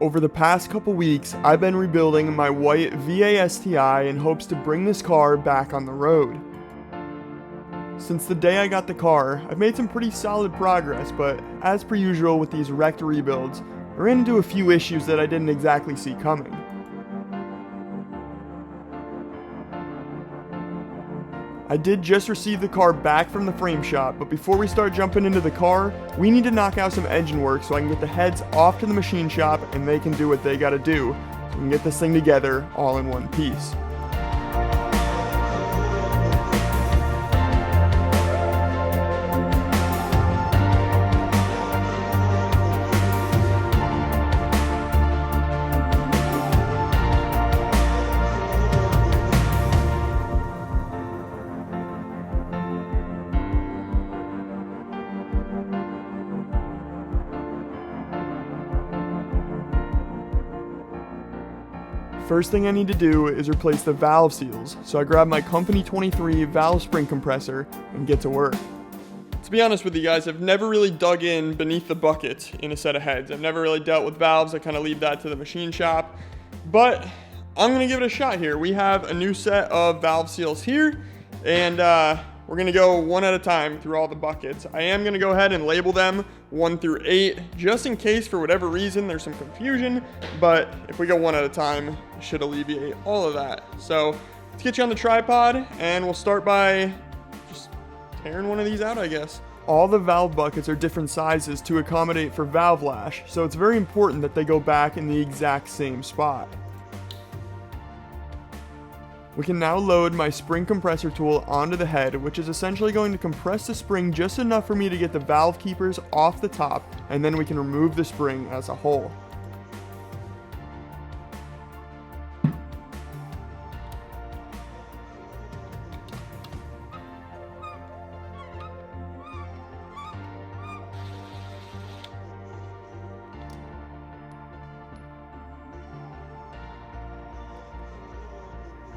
Over the past couple weeks, I've been rebuilding my white VA STI in hopes to bring this car back on the road. Since the day I got the car, I've made some pretty solid progress, but as per usual with these wrecked rebuilds, I ran into a few issues that I didn't exactly see coming. I did just receive the car back from the frame shop, but before we start jumping into the car, we need to knock out some engine work so I can get the heads off to the machine shop and they can do what they gotta do so we can get this thing together all in one piece. First thing I need to do is replace the valve seals, so I grab my Company 23 valve spring compressor and get to work. To be honest with you guys, I've never really dug in beneath the bucket in a set of heads. I've never really dealt with valves. I kind of leave that to the machine shop, but I'm going to give it a shot here. We have a new set of valve seals here, and we're going to go one at a time through all the buckets. I am going to go ahead and label them 1 through 8, just in case for whatever reason there's some confusion, but if we go one at a time, it should alleviate all of that. So let's get you on the tripod, and we'll start by just tearing one of these out, I guess. All the valve buckets are different sizes to accommodate for valve lash, so it's very important that they go back in the exact same spot. We can now load my spring compressor tool onto the head, which is essentially going to compress the spring just enough for me to get the valve keepers off the top, and then we can remove the spring as a whole.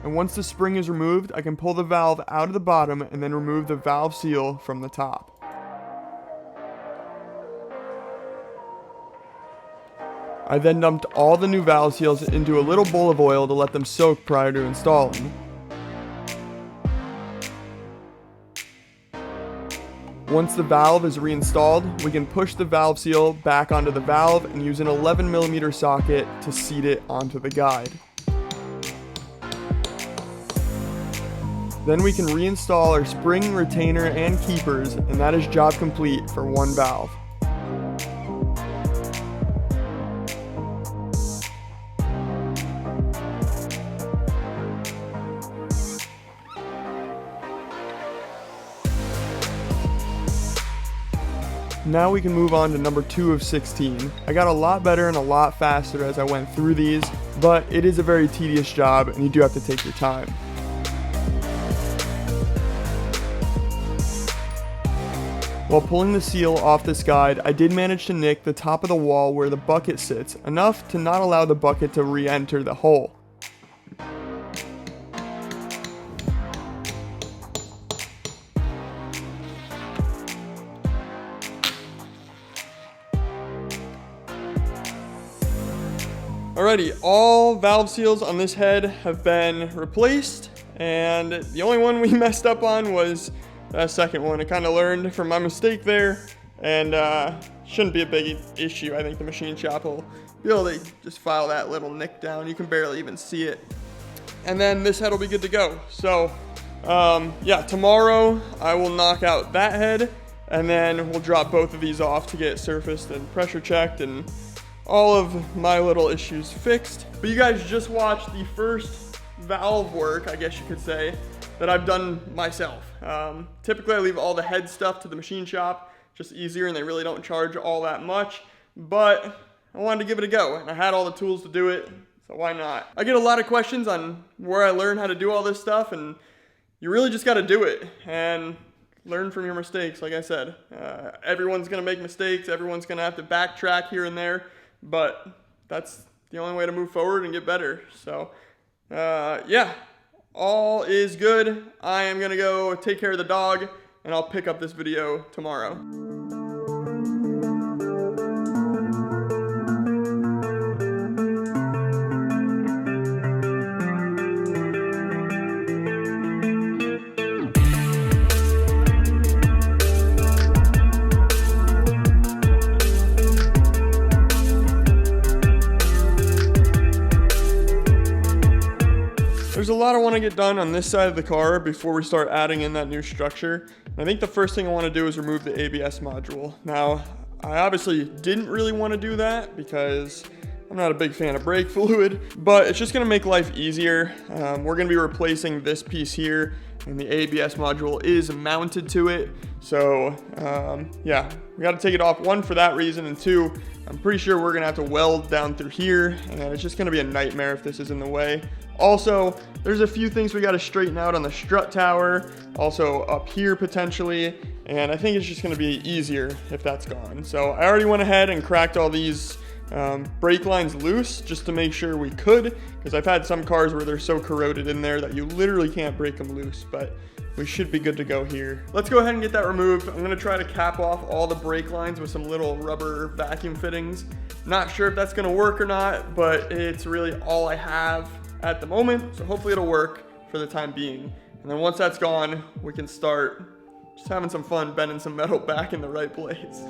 And once the spring is removed, I can pull the valve out of the bottom and then remove the valve seal from the top. I then dumped all the new valve seals into a little bowl of oil to let them soak prior to installing. Once the valve is reinstalled, we can push the valve seal back onto the valve and use an 11mm socket to seat it onto the guide. Then we can reinstall our spring, retainer, and keepers, and that is job complete for one valve. Now we can move on to number 2 of 16. I got a lot better and a lot faster as I went through these, but it is a very tedious job and you do have to take your time. While pulling the seal off this guide, I did manage to nick the top of the wall where the bucket sits, enough to not allow the bucket to re-enter the hole. Alrighty, all valve seals on this head have been replaced, and the only one we messed up on was that second one. I kind of learned from my mistake there, and shouldn't be a big issue. I think the machine shop will be able to just file that little nick down. You can barely even see it. And then this head will be good to go. So yeah, tomorrow I will knock out that head, and then we'll drop both of these off to get surfaced and pressure checked and all of my little issues fixed. But you guys just watched the first valve work, I guess you could say, that I've done myself. Typically I leave all the head stuff to the machine shop, just easier, and they really don't charge all that much, but I wanted to give it a go, and I had all the tools to do it, so why not? I get a lot of questions on where I learned how to do all this stuff, and you really just gotta do it and learn from your mistakes. Like I said, everyone's gonna make mistakes, everyone's gonna have to backtrack here and there, but that's the only way to move forward and get better. So yeah, all is good. I am gonna go take care of the dog, and I'll pick up this video tomorrow. There's a lot I want to get done on this side of the car before we start adding in that new structure. And I think the first thing I want to do is remove the ABS module. Now, I obviously didn't really want to do that because I'm not a big fan of brake fluid, but it's just going to make life easier. We're going to be replacing this piece here, and the ABS module is mounted to it. So yeah, we got to take it off, one, for that reason, and two, I'm pretty sure we're going to have to weld down through here, and it's just going to be a nightmare if this is in the way. Also, there's a few things we got to straighten out on the strut tower, also up here potentially, and I think it's just going to be easier if that's gone. So I already went ahead and cracked all these brake lines loose just to make sure we could, because I've had some cars where they're so corroded in there that you literally can't break them loose, but we should be good to go here. Let's go ahead and get that removed. I'm gonna try to cap off all the brake lines with some little rubber vacuum fittings. Not sure if that's gonna work or not, but it's really all I have at the moment, so hopefully it'll work for the time being. And then once that's gone, we can start just having some fun bending some metal back in the right place.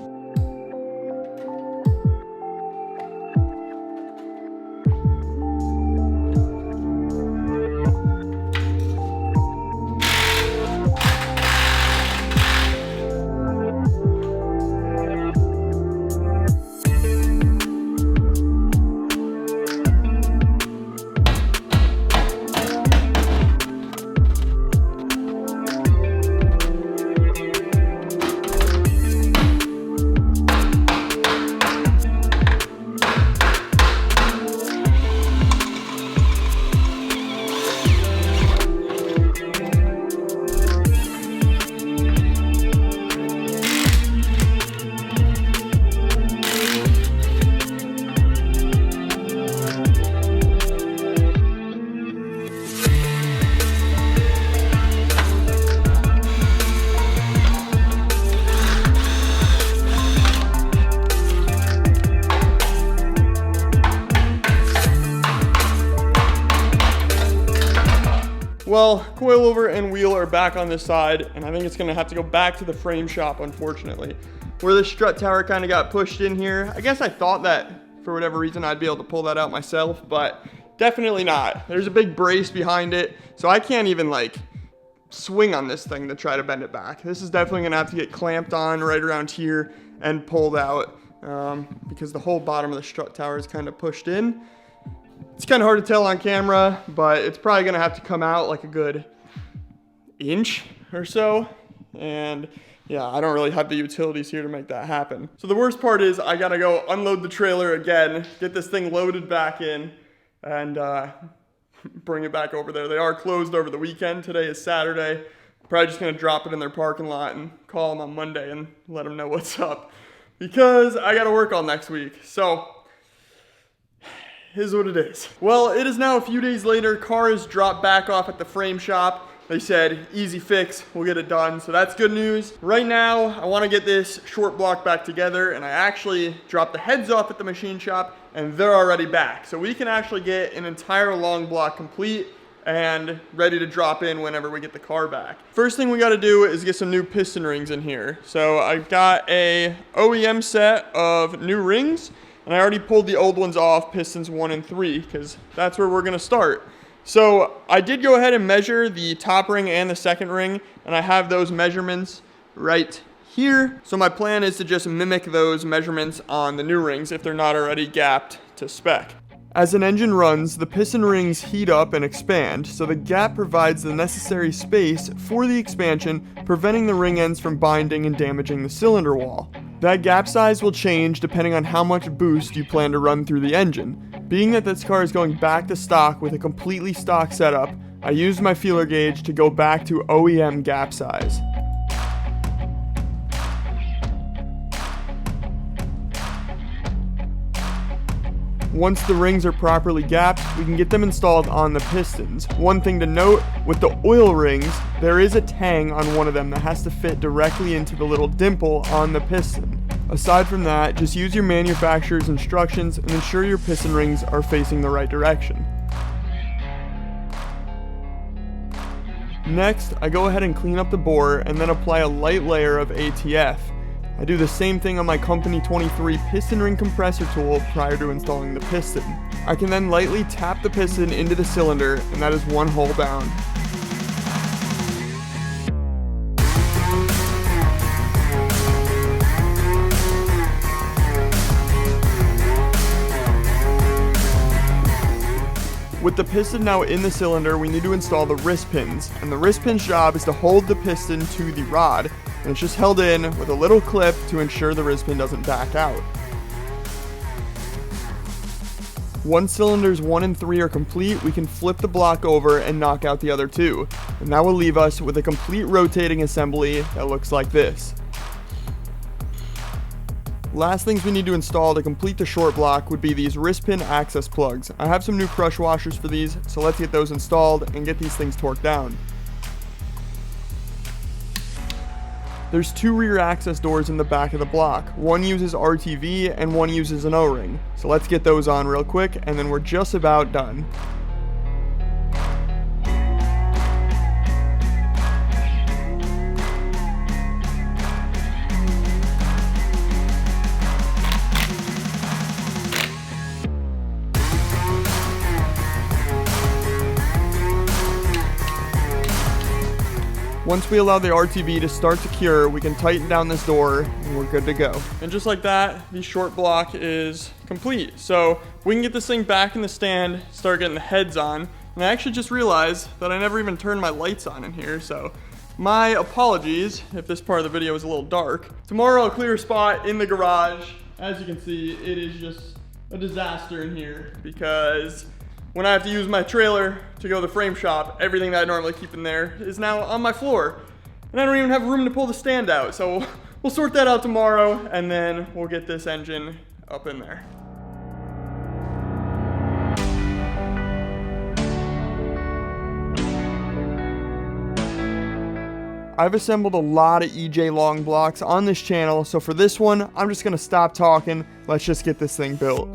Well, coilover and wheel are back on this side, and I think it's gonna have to go back to the frame shop, unfortunately. Where the strut tower kind of got pushed in here, I guess I thought that for whatever reason I'd be able to pull that out myself, but definitely not. There's a big brace behind it, so I can't even like swing on this thing to try to bend it back. This is definitely gonna have to get clamped on right around here and pulled out because the whole bottom of the strut tower is kind of pushed in. It's kind of hard to tell on camera, but it's probably gonna have to come out like a good inch or so. And yeah, I don't really have the utilities here to make that happen. So the worst part is I gotta go unload the trailer again, get this thing loaded back in, and bring it back over there. They are closed over the weekend. Today is Saturday. Probably just gonna drop it in their parking lot and call them on Monday and let them know what's up, because I gotta work all next week. So is what it is. Well, it is now a few days later. Car is dropped back off at the frame shop. They said, easy fix, we'll get it done. So that's good news. Right now, I wanna get this short block back together, and I actually dropped the heads off at the machine shop, and they're already back. So we can actually get an entire long block complete and ready to drop in whenever we get the car back. First thing we gotta do is get some new piston rings in here. So I've got a OEM set of new rings, and I already pulled the old ones off, pistons 1 and 3, because that's where we're gonna start. So I did go ahead and measure the top ring and the second ring, and I have those measurements right here. So my plan is to just mimic those measurements on the new rings if they're not already gapped to spec. As an engine runs, the piston rings heat up and expand, so the gap provides the necessary space for the expansion, preventing the ring ends from binding and damaging the cylinder wall. That gap size will change depending on how much boost you plan to run through the engine. Being that this car is going back to stock with a completely stock setup, I used my feeler gauge to go back to OEM gap size. Once the rings are properly gapped, we can get them installed on the pistons. One thing to note, with the oil rings, there is a tang on one of them that has to fit directly into the little dimple on the piston. Aside from that, just use your manufacturer's instructions and ensure your piston rings are facing the right direction. Next, I go ahead and clean up the bore and then apply a light layer of ATF. I do the same thing on my Company 23 piston ring compressor tool prior to installing the piston. I can then lightly tap the piston into the cylinder, and that is one hole down. With the piston now in the cylinder, we need to install the wrist pins, and the wrist pin's job is to hold the piston to the rod, and it's just held in with a little clip to ensure the wrist pin doesn't back out. Once cylinders 1 and 3 are complete, we can flip the block over and knock out the other two, and that will leave us with a complete rotating assembly that looks like this. Last things we need to install to complete the short block would be these wrist pin access plugs. I have some new crush washers for these, so let's get those installed and get these things torqued down. There's 2 rear access doors in the back of the block. One uses RTV and one uses an O-ring. So let's get those on real quick and then we're just about done. Once we allow the RTV to start to cure, we can tighten down this door and we're good to go. And just like that, the short block is complete. So we can get this thing back in the stand, start getting the heads on. And I actually just realized that I never even turned my lights on in here, so my apologies if this part of the video is a little dark. Tomorrow I'll clear a spot in the garage. As you can see, it is just a disaster in here because when I have to use my trailer to go to the frame shop, everything that I normally keep in there is now on my floor. And I don't even have room to pull the stand out. So we'll sort that out tomorrow and then we'll get this engine up in there. I've assembled a lot of EJ long blocks on this channel, so for this one, I'm just gonna stop talking. Let's just get this thing built.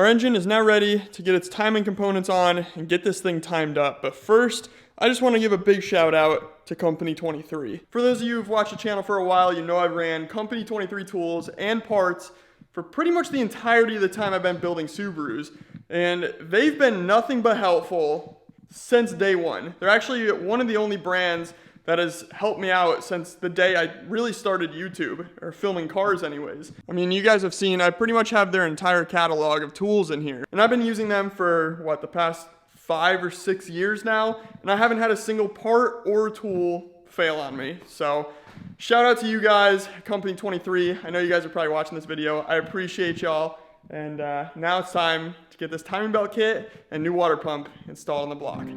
Our engine is now ready to get its timing components on and get this thing timed up. But first, I just want to give a big shout out to Company 23. For those of you who've watched the channel for a while, you know I've ran Company 23 tools and parts for pretty much the entirety of the time I've been building Subarus. And they've been nothing but helpful since day one. They're actually one of the only brands that has helped me out since the day I really started YouTube, or filming cars anyways. I mean, you guys have seen, I pretty much have their entire catalog of tools in here. And I've been using them for, what, the past 5 or 6 years now, and I haven't had a single part or tool fail on me. So, shout out to you guys, Company 23. I know you guys are probably watching this video. I appreciate y'all. And now it's time to get this timing belt kit and new water pump installed on the block.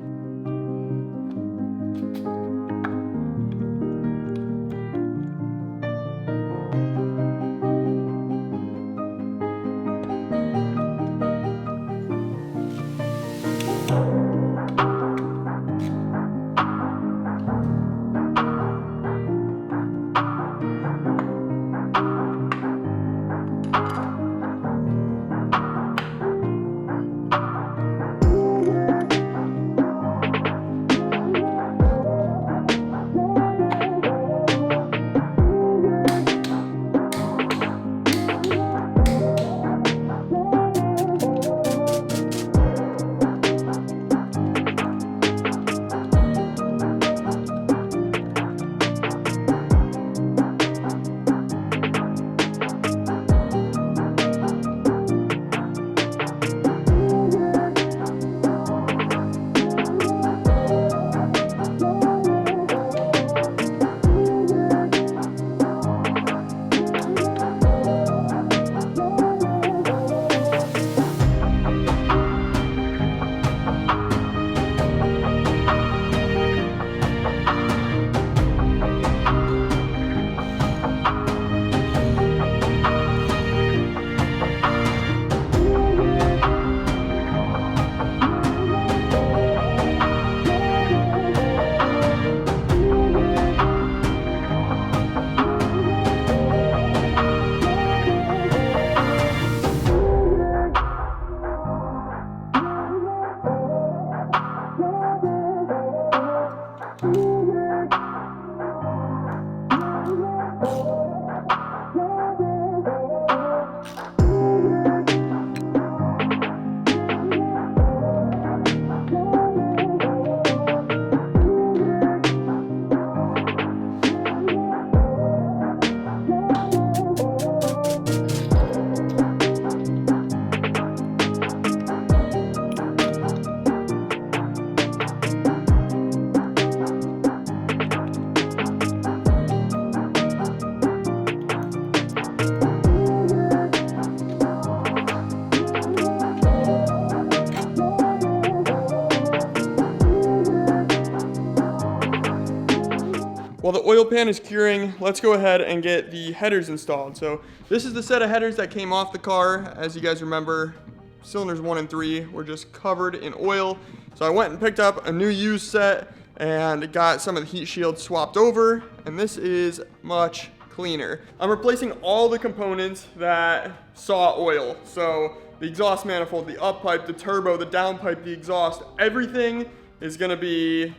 While the oil pan is curing, let's go ahead and get the headers installed. So this is the set of headers that came off the car. As you guys remember, cylinders 1 and 3 were just covered in oil. So I went and picked up a new used set and got some of the heat shields swapped over, and this is much cleaner. I'm replacing all the components that saw oil. So the exhaust manifold, the up pipe, the turbo, the down pipe, the exhaust, everything is gonna be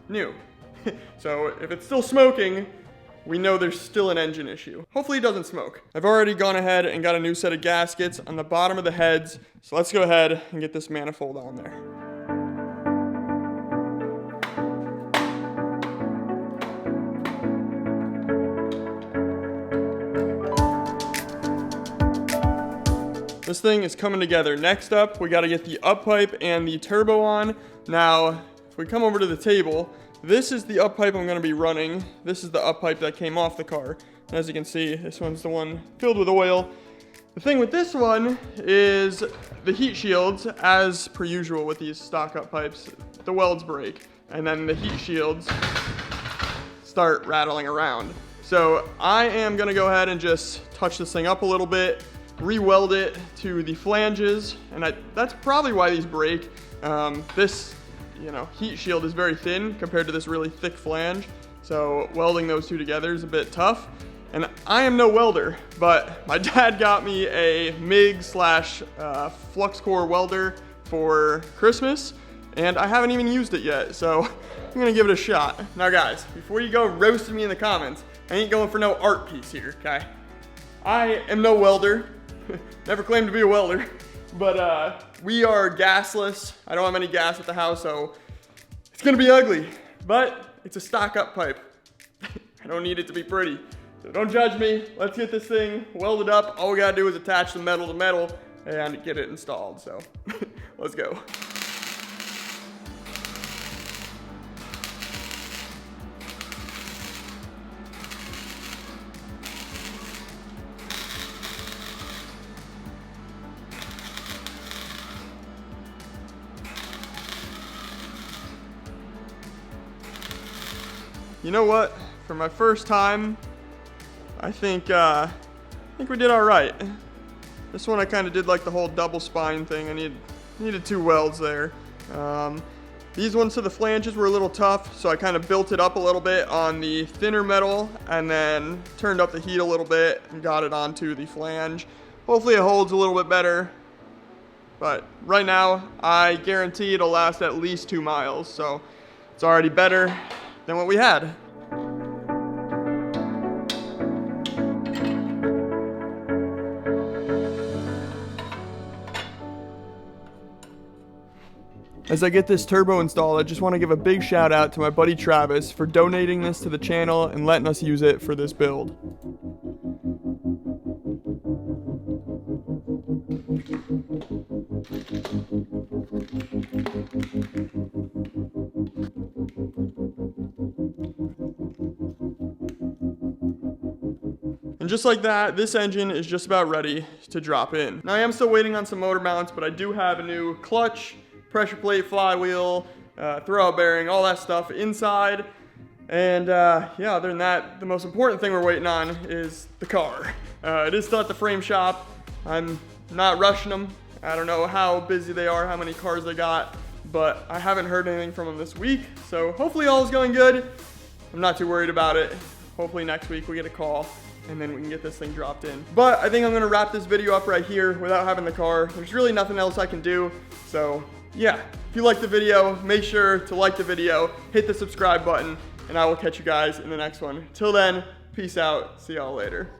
new. So if it's still smoking, we know there's still an engine issue. Hopefully it doesn't smoke. I've already gone ahead and got a new set of gaskets on the bottom of the heads. So let's go ahead and get this manifold on there. This thing is coming together. Next up, we gotta get the up pipe and the turbo on. Now, if we come over to the table, this is the up pipe I'm gonna be running. This is the up pipe that came off the car. And as you can see, this one's the one filled with oil. The thing with this one is the heat shields, as per usual with these stock up pipes, the welds break. And then the heat shields start rattling around. So I am gonna go ahead and just touch this thing up a little bit, re-weld it to the flanges, and that's probably why these break. This heat shield is very thin compared to this really thick flange, so welding those two together is a bit tough. And I am no welder, but my dad got me a MIG slash flux core welder for Christmas, and I haven't even used it yet, so I'm gonna give it a shot. Now guys, before you go roasting me in the comments, I ain't going for no art piece here, okay? I am no welder, never claimed to be a welder, but we are gasless. I don't have any gas at the house, so it's gonna be ugly, but it's a stock up pipe. I don't need it to be pretty, so don't judge me. Let's get this thing welded up. All we gotta do is attach the metal to metal and get it installed, so let's go. You know what? For my first time, I think we did all right. This one I kind of did like the whole double spine thing. I needed 2 welds there. These ones to the flanges were a little tough, so I kind of built it up a little bit on the thinner metal and then turned up the heat a little bit and got it onto the flange. Hopefully it holds a little bit better. But right now, I guarantee it'll last at least 2 miles, so it's already better than what we had. As I get this turbo installed, I just want to give a big shout out to my buddy Travis for donating this to the channel and letting us use it for this build. And just like that, this engine is just about ready to drop in. Now I am still waiting on some motor mounts, but I do have a new clutch, pressure plate, flywheel, throwout bearing, all that stuff inside. And yeah, other than that, the most important thing we're waiting on is the car. It is still at the frame shop. I'm not rushing them. I don't know how busy they are, how many cars they got, but I haven't heard anything from them this week. So hopefully all is going good. I'm not too worried about it. Hopefully next week we get a call and then we can get this thing dropped in. But I think I'm gonna wrap this video up right here without having the car. There's really nothing else I can do. So yeah, if you liked the video, make sure to like the video, hit the subscribe button, and I will catch you guys in the next one. Till then, peace out. See y'all later.